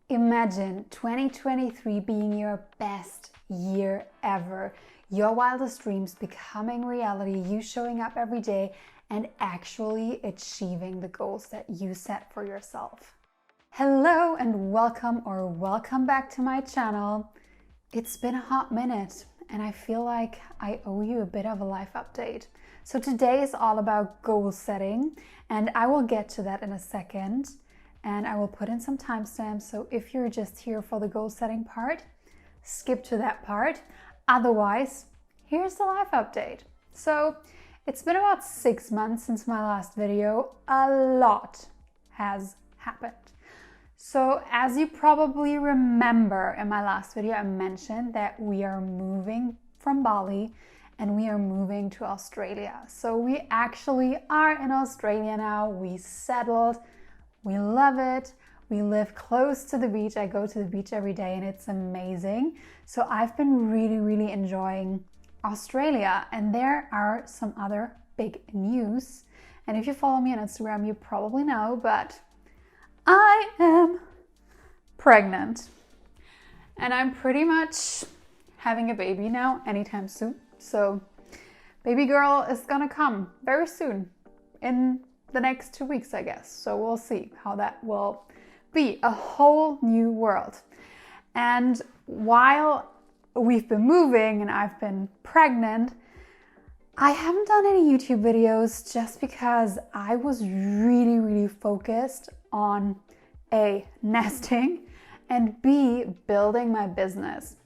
Imagine 2023 being your best year ever. Your wildest dreams becoming reality, you showing up every day and actually achieving the goals that you set for yourself. Hello and welcome back to my channel. It's been a hot minute and I feel like I owe you a bit of a life update. So today is all about goal setting and I will get to that in a second. And I will put in some timestamps, so if you're just here for the goal setting part, skip to that part. Otherwise, here's the life update. So it's been about 6 months since my last video. A lot has happened. So as you probably remember in my last video, I mentioned that we are moving from Bali and we are moving to Australia. So we actually are in Australia now. We settled. We love it. We live close to the beach. I go to the beach every day and it's amazing. So I've been really enjoying Australia, and there are some other big news. And if you follow me on Instagram, you probably know, but I am pregnant. And I'm pretty much having a baby now anytime soon. So baby girl is gonna come very soon in the next 2 weeks, I guess. So we'll see how that will be. A whole new world. And while we've been moving and I've been pregnant, I haven't done any YouTube videos just because I was really focused on A, nesting, and B, building my business.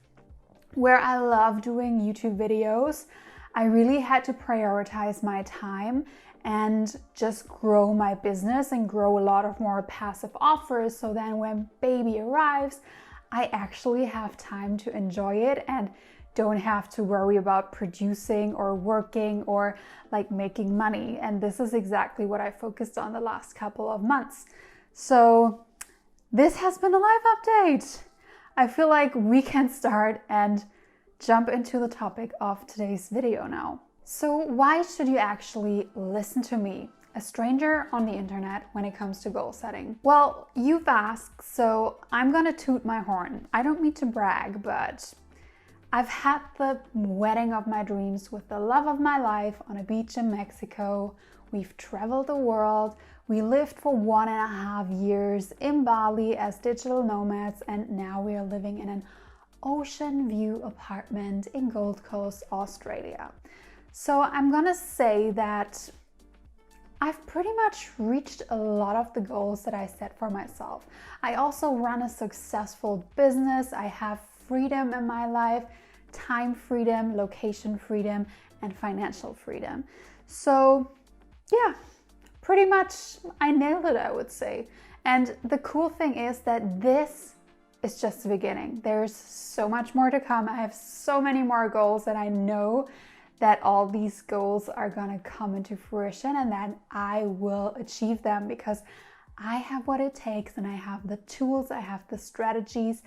Where I love doing YouTube videos, I really had to prioritize my time and just grow my business and grow a lot of more passive offers, so then when baby arrives, I actually have time to enjoy it and don't have to worry about producing or working or like making money. And this is exactly what I focused on the last couple of months. So this has been a live update. I feel like we can start and jump into the topic of today's video now. So why should you actually listen to me, a stranger on the internet, when it comes to goal setting? Well, you've asked, so I'm gonna toot my horn. I don't mean to brag, but I've had the wedding of my dreams with the love of my life on a beach in Mexico. We've traveled the world. We lived for 1.5 years in Bali as digital nomads, and now we are living in an ocean view apartment in Gold Coast, Australia. So I'm gonna say that I've pretty much reached a lot of the goals that I set for myself. I also run a successful business. I have freedom in my life, time freedom, location freedom, and financial freedom. So yeah, pretty much I nailed it, I would say. And the cool thing is that this is just the beginning. There's so much more to come. I have so many more goals, and I know that all these goals are gonna come into fruition and that I will achieve them because I have what it takes and I have the tools, I have the strategies,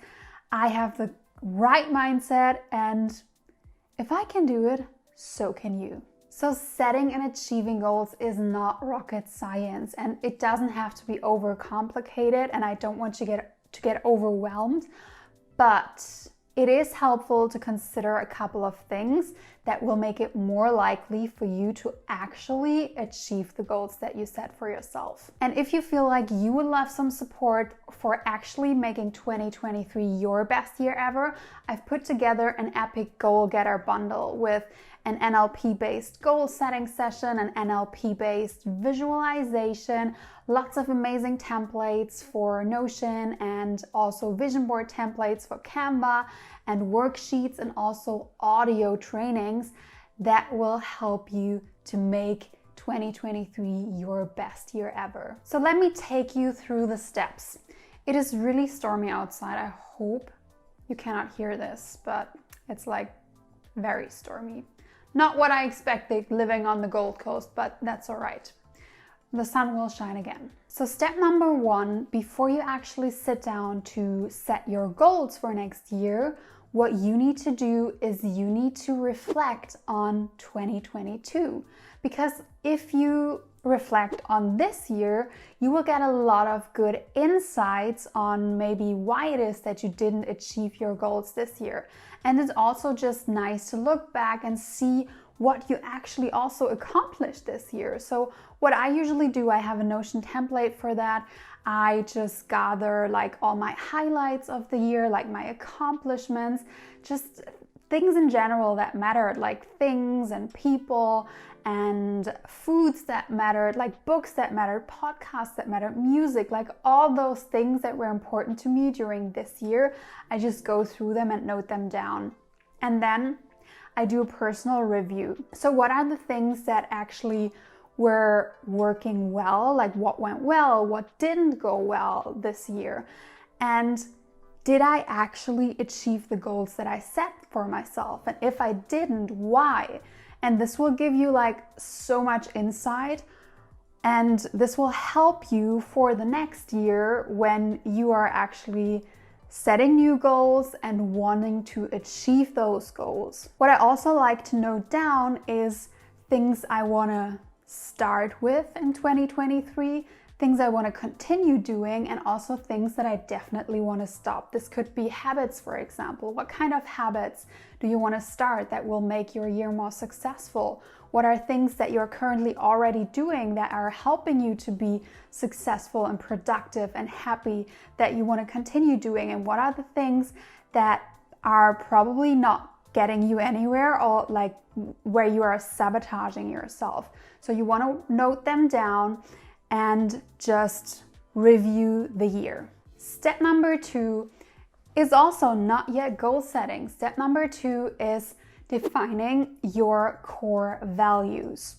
I have the right mindset, and if I can do it, so can you. So setting and achieving goals is not rocket science, and it doesn't have to be overcomplicated, and I don't want you to get overwhelmed, but it is helpful to consider a couple of things that will make it more likely for you to actually achieve the goals that you set for yourself. And if you feel like you would love some support for actually making 2023 your best year ever, I've put together an epic goal getter bundle with an NLP-based goal setting session, an NLP-based visualization, lots of amazing templates for Notion, and also vision board templates for Canva, and worksheets, and also audio trainings that will help you to make 2023 your best year ever. So let me take you through the steps. It is really stormy outside. I hope you cannot hear this, but it's like very stormy. Not what I expected living on the Gold Coast, but that's all right. The sun will shine again. So step number 1, before you actually sit down to set your goals for next year, what you need to do is you need to reflect on 2022. Because if you reflect on this year, you will get a lot of good insights on maybe why it is that you didn't achieve your goals this year. And it's also just nice to look back and see what you actually also accomplished this year. So what I usually do, I have a Notion template for that. I just gather like all my highlights of the year, like my accomplishments, just things in general that mattered, like things and people and foods that mattered, like books that mattered, podcasts that mattered, music, like all those things that were important to me during this year. I just go through them and note them down. And then I do a personal review. So what are the things that actually were working well? Like what went well, what didn't go well this year? And did I actually achieve the goals that I set for myself? And if I didn't, why? And this will give you like so much insight, and this will help you for the next year when you are actually setting new goals and wanting to achieve those goals. What I also like to note down is things I want to start with in 2023, things I want to continue doing, and also things that I definitely want to stop. This could be habits, for example. What kind of habits do you want to start that will make your year more successful? What are things that you're currently already doing that are helping you to be successful and productive and happy that you want to continue doing? And what are the things that are probably not getting you anywhere, or like where you are sabotaging yourself? So you want to note them down and just review the year. Step number 2 is also not yet goal setting. Step number 2 is defining your core values.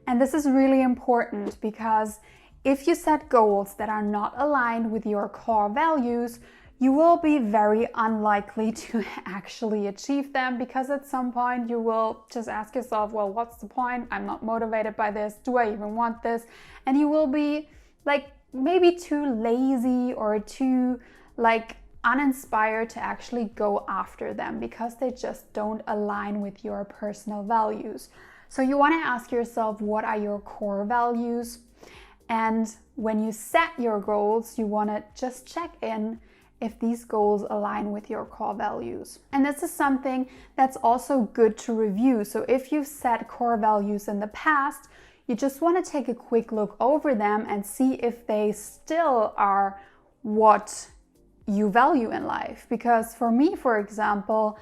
And this is really important because if you set goals that are not aligned with your core values, you will be very unlikely to actually achieve them, because at some point you will just ask yourself, well, what's the point? I'm not motivated by this. Do I even want this? And you will be like maybe too lazy or too like uninspired to actually go after them because they just don't align with your personal values. So you want to ask yourself, what are your core values? And when you set your goals, you want to just check in if these goals align with your core values. And this is something that's also good to review. So if you've set core values in the past, you just want to take a quick look over them and see if they still are what you value in life. Because for me, for example,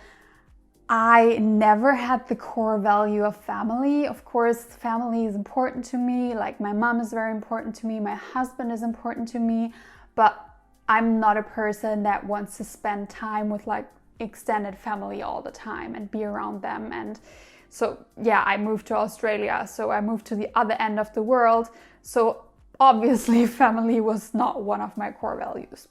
I never had the core value of family. Of course, family is important to me. Like my mom is very important to me. My husband is important to me. But I'm not a person that wants to spend time with like extended family all the time and be around them. And so, yeah, I moved to Australia. So I moved to the other end of the world. So obviously family was not one of my core values.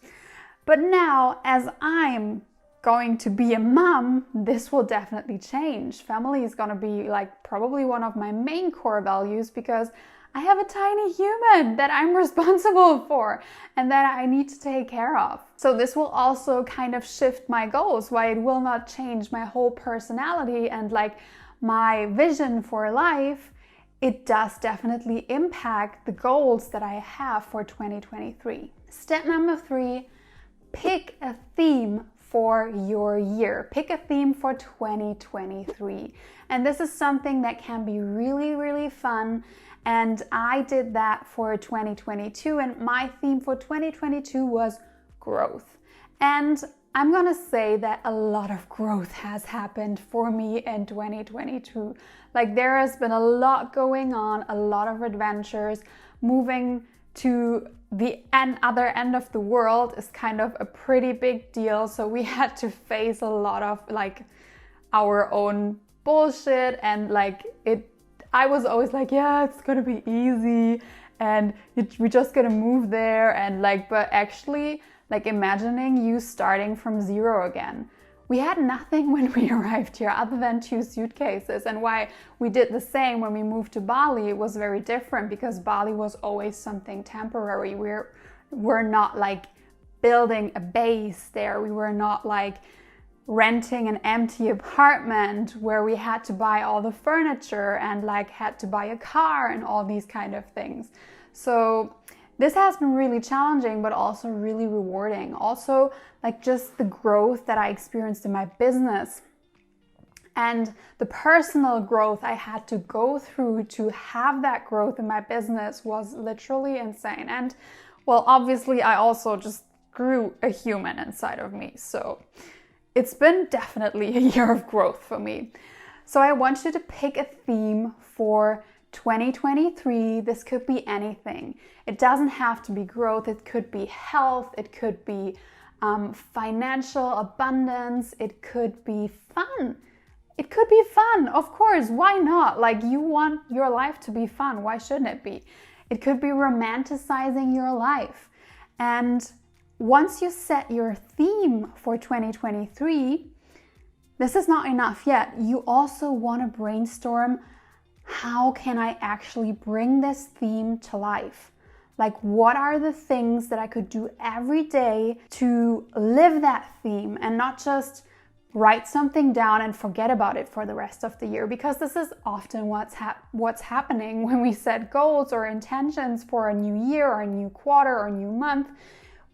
But now, as I'm going to be a mom, this will definitely change. Family is going to be like probably one of my main core values, because I have a tiny human that I'm responsible for and that I need to take care of. So this will also kind of shift my goals, why it will not change my whole personality and like my vision for life. It does definitely impact the goals that I have for 2023. Step number 3, pick a theme for your year. Pick a theme for 2023. And this is something that can be really, really fun. And I did that for 2022, and my theme for 2022 was growth. And I'm gonna say that a lot of growth has happened for me in 2022. Like there has been a lot going on, a lot of adventures. Moving to the other end of the world is kind of a pretty big deal. So we had to face a lot of like our own bullshit, and like I was always like, yeah, it's gonna be easy and we're just gonna move there, and like, but actually like imagining you starting from zero again. We had nothing when we arrived here other than 2 suitcases, and why we did the same when we moved to Bali, it was very different because Bali was always something temporary. We're not like building a base there. We were not like renting an empty apartment where we had to buy all the furniture and like had to buy a car and all these kind of things. So this has been really challenging, but also really rewarding. Also, like just the growth that I experienced in my business and the personal growth I had to go through to have that growth in my business was literally insane. And well, obviously I also just grew a human inside of me. So it's been definitely a year of growth for me. So I want you to pick a theme for 2023. This could be anything. It doesn't have to be growth. It could be health. It could be financial abundance. It could be fun. It could be fun, of course. Why not? Like, you want your life to be fun. Why shouldn't it be? It could be romanticizing your life. And once you set your theme for 2023, this is not enough yet. You also want to brainstorm, how can I actually bring this theme to life? Like, what are the things that I could do every day to live that theme and not just write something down and forget about it for the rest of the year? Because this is often what's happening when we set goals or intentions for a new year or a new quarter or a new month.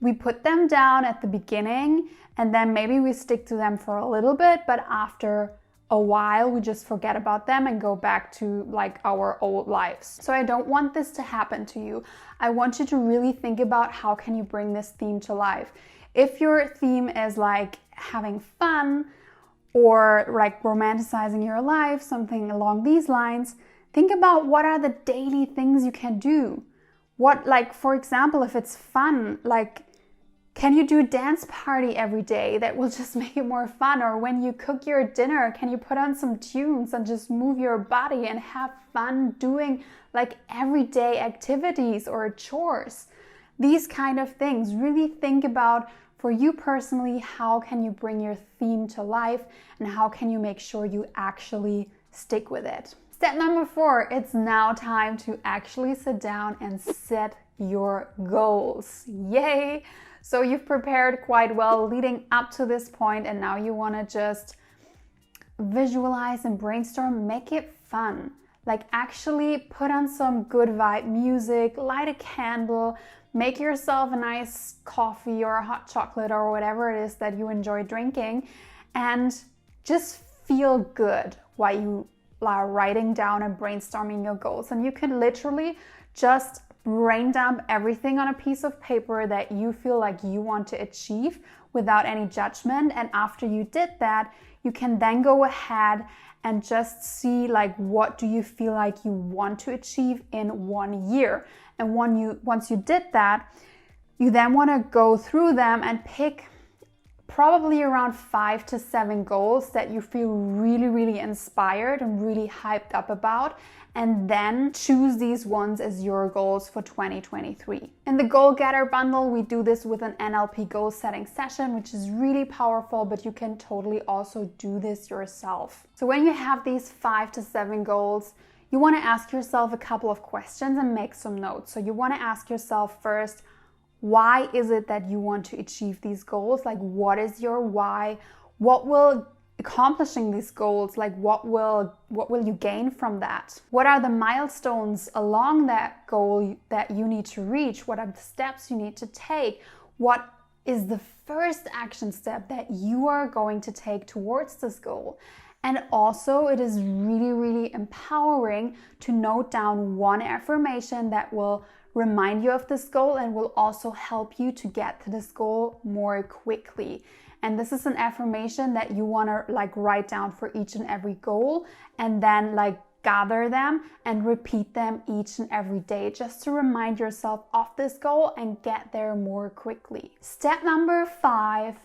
We put them down at the beginning and then maybe we stick to them for a little bit, but after a while we just forget about them and go back to like our old lives. So I don't want this to happen to you. I want you to really think about, how can you bring this theme to life? If your theme is like having fun or like romanticizing your life, something along these lines, think about what are the daily things you can do. What, like, for example, if it's fun, like, can you do a dance party every day that will just make it more fun? Or when you cook your dinner, can you put on some tunes and just move your body and have fun doing like everyday activities or chores? These kind of things. Really think about, for you personally, how can you bring your theme to life and how can you make sure you actually stick with it? Step number 4, it's now time to actually sit down and set your goals. Yay! So you've prepared quite well leading up to this point, and now you want to just visualize and brainstorm, make it fun. Like, actually put on some good vibe music, light a candle, make yourself a nice coffee or a hot chocolate or whatever it is that you enjoy drinking, and just feel good while you are writing down and brainstorming your goals. And you can literally just brain dump everything on a piece of paper that you feel like you want to achieve without any judgment. And after you did that, you can then go ahead and just see, like, what do you feel like you want to achieve in 1 year. And once you did that, you then want to go through them and pick probably around 5 to 7 goals that you feel really, really inspired and really hyped up about, and then choose these ones as your goals for 2023. In the Goal Getter bundle, we do this with an NLP goal setting session, which is really powerful, but you can totally also do this yourself. So when you have these 5 to 7 goals, you want to ask yourself a couple of questions and make some notes. So you want to ask yourself first, why is it that you want to achieve these goals? Like, what is your why? What will accomplishing these goals, like what will you gain from that? What are the milestones along that goal that you need to reach? What are the steps you need to take? What is the first action step that you are going to take towards this goal? And also, it is really, really empowering to note down one affirmation that will remind you of this goal and will also help you to get to this goal more quickly. And this is an affirmation that you want to like write down for each and every goal, and then like gather them and repeat them each and every day just to remind yourself of this goal and get there more quickly. Step number 5,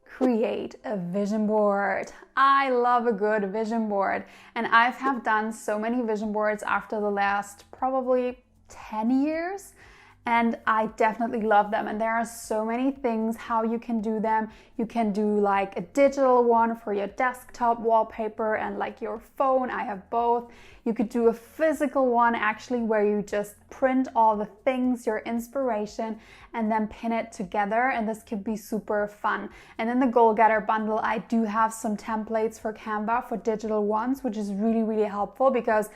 create a vision board. I love a good vision board, and I have done so many vision boards after the last probably 10 years. and I definitely love them. And there are so many things how you can do them. You can do like a digital one for your desktop wallpaper and like your phone. I have both. You could do a physical one actually where you just print all the things, your inspiration, and then pin it together, and this could be super fun. And in the Goal Getter bundle, I do have some templates for Canva for digital ones, which is really, really helpful because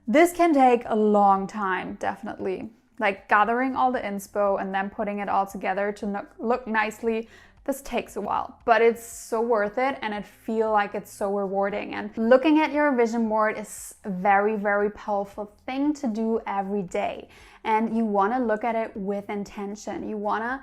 this can take a long time, definitely. Like gathering all the inspo and then putting it all together to look nicely. This takes a while, but it's so worth it, and it feels like it's so rewarding. And looking at your vision board is a very, very powerful thing to do every day. And you want to look at it with intention. You want to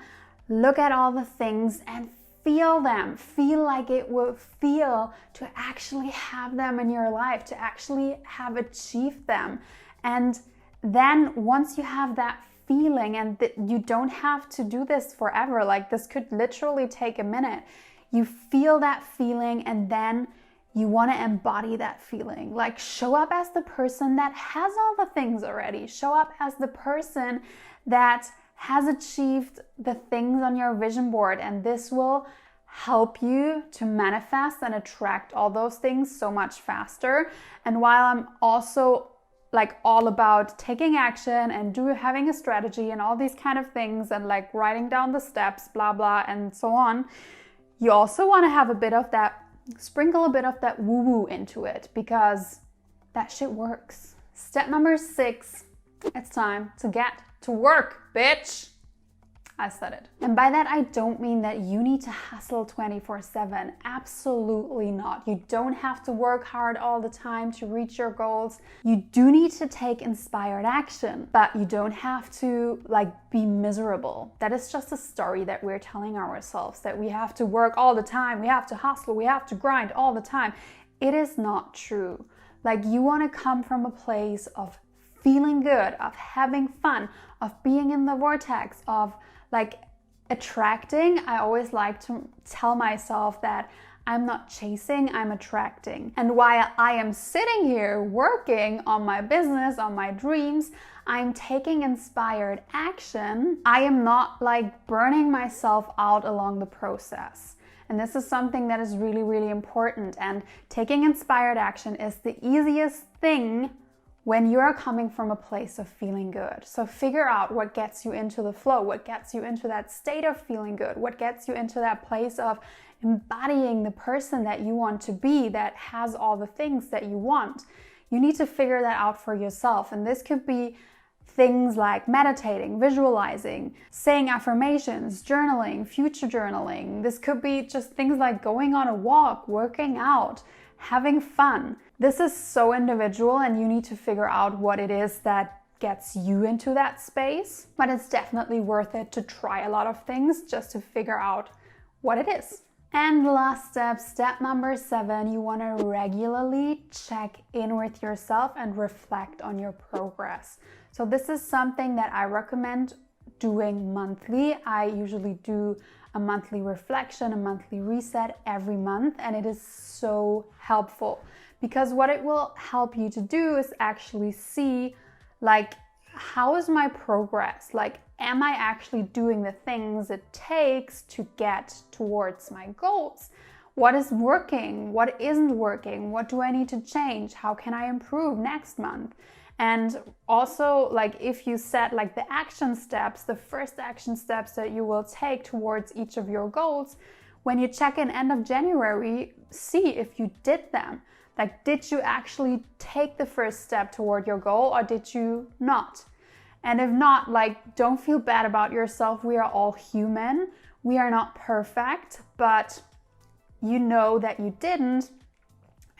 look at all the things and feel them. Feel like it will feel to actually have them in your life, to actually have achieved them. And then once you have that feeling, and you don't have to do this forever, like this could literally take a minute. You feel that feeling, and then you want to embody that feeling. Like show up as the person that has all the things already. Show up as the person that has achieved the things on your vision board, and this will help you to manifest and attract all those things so much faster. And while I'm also like all about taking action and having a strategy and all these kind of things and like writing down the steps, blah, blah, and so on, you also want to have a bit of that, sprinkle a bit of that woo-woo into it, because that shit works. Step number 6, it's time to get to work, bitch. I said it. And by that, I don't mean that you need to hustle 24/7. Absolutely not. You don't have to work hard all the time to reach your goals. You do need to take inspired action, but you don't have to like be miserable. That is just a story that we're telling ourselves, that we have to work all the time, we have to hustle, we have to grind all the time. It is not true. Like you want to come from a place of feeling good, of having fun, of being in the vortex, of like attracting. I always like to tell myself that I'm not chasing, I'm attracting. And while I am sitting here working on my business, on my dreams, I'm taking inspired action. I am not like burning myself out along the process. And this is something that is really, really important. And taking inspired action is the easiest thing when you are coming from a place of feeling good. So figure out what gets you into the flow, what gets you into that state of feeling good, what gets you into that place of embodying the person that you want to be, that has all the things that you want. You need to figure that out for yourself. And this could be things like meditating, visualizing, saying affirmations, journaling, future journaling. This could be just things like going on a walk, working out, having fun. This is so individual, and you need to figure out what it is that gets you into that space. But it's definitely worth it to try a lot of things just to figure out what it is. And last step, step number 7, you want to regularly check in with yourself and reflect on your progress. So this is something that I recommend doing monthly. I usually do a monthly reflection, a monthly reset every month, and it is so helpful because what it will help you to do is actually see like, how is my progress? Like, am I actually doing the things it takes to get towards my goals? What is working? What isn't working? What do I need to change? How can I improve next month? And also, like, if you set like the action steps, the first action steps that you will take towards each of your goals, when you check in end of January, see if you did them. Like, did you actually take the first step toward your goal, or did you not? And if not, like, don't feel bad about yourself. We are all human. We are not perfect, but you know that you didn't,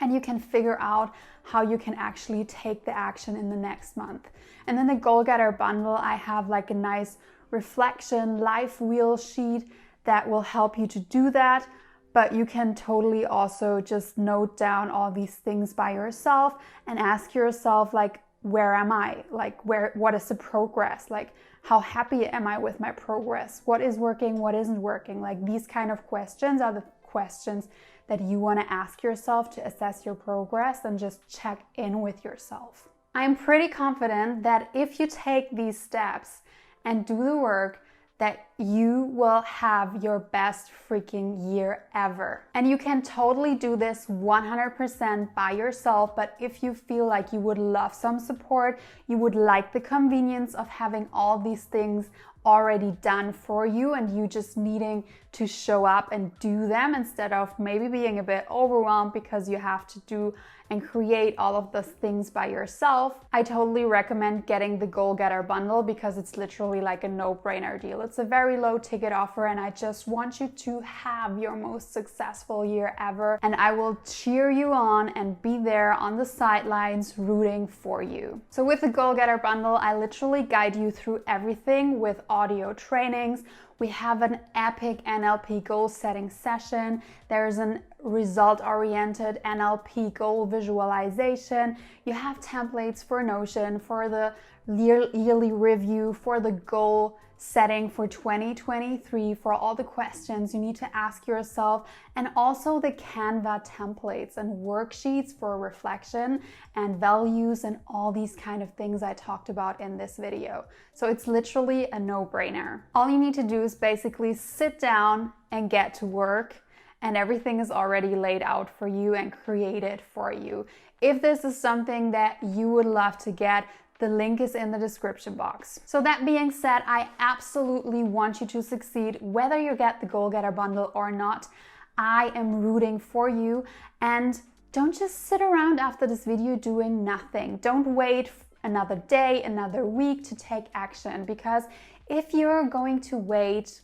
and you can figure out how you can actually take the action in the next month. And in the Goal Getter bundle, I have like a nice reflection life wheel sheet that will help you to do that. But you can totally also just note down all these things by yourself and ask yourself, like, where am I? Like, what is the progress? Like, how happy am I with my progress? What is working? What isn't working? Like, these kind of questions are the questions that you want to ask yourself to assess your progress and just check in with yourself. I'm pretty confident that if you take these steps and do the work, that you will have your best freaking year ever. And you can totally do this 100% by yourself, but if you feel like you would love some support, you would like the convenience of having all these things already done for you and you just needing to show up and do them instead of maybe being a bit overwhelmed because you have to do and create all of those things by yourself, I totally recommend getting the Goal Getter bundle because it's literally like a no-brainer deal. It's a very low ticket offer and I just want you to have your most successful year ever, and I will cheer you on and be there on the sidelines rooting for you. So with the Goal Getter bundle, I literally guide you through everything with audio trainings. We have an epic NLP goal setting session. There's an result-oriented NLP goal visualization. You have templates for Notion, for the yearly review, for the goal setting for 2023, for all the questions you need to ask yourself, and also the Canva templates and worksheets for reflection and values and all these kind of things I talked about in this video. So it's literally a no-brainer. All you need to do is basically sit down and get to work, and everything is already laid out for you and created for you. If this is something that you would love to get, the link is in the description box. So that being said, I absolutely want you to succeed whether you get the Goal Getter bundle or not. I am rooting for you, and don't just sit around after this video doing nothing. Don't wait another day, another week to take action, because if you're going to wait,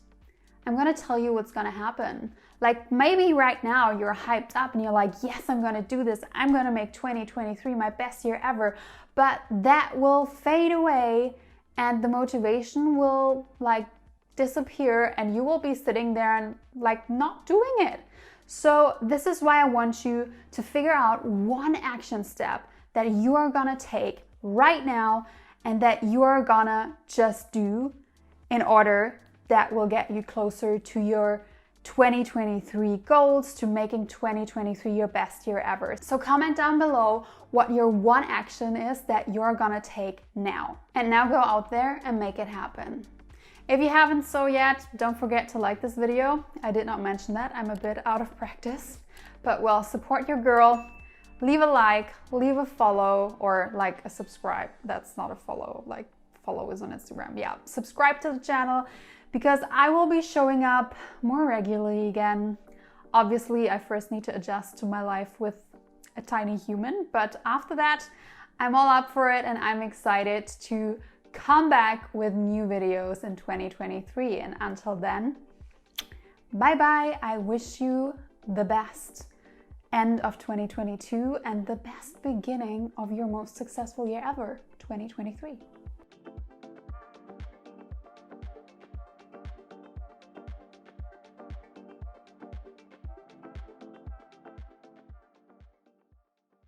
I'm going to tell you what's going to happen. Like maybe right now you're hyped up and you're like, yes, I'm going to do this. I'm going to make 2023 my best year ever. But that will fade away and the motivation will like disappear and you will be sitting there and like not doing it. So this is why I want you to figure out one action step that you are going to take right now and that you are going to just do in order that will get you closer to your 2023 goals, to making 2023 your best year ever. So comment down below what your one action is that you're gonna take now. And now go out there and make it happen. If you haven't so yet, don't forget to like this video. I did not mention that, I'm a bit out of practice. But well, support your girl. Leave a like, leave a follow, or like a subscribe. That's not a follow, like follow is on Instagram. Yeah, subscribe to the channel, because I will be showing up more regularly again. Obviously, I first need to adjust to my life with a tiny human, but after that, I'm all up for it and I'm excited to come back with new videos in 2023. And until then, bye-bye. I wish you the best end of 2022 and the best beginning of your most successful year ever, 2023.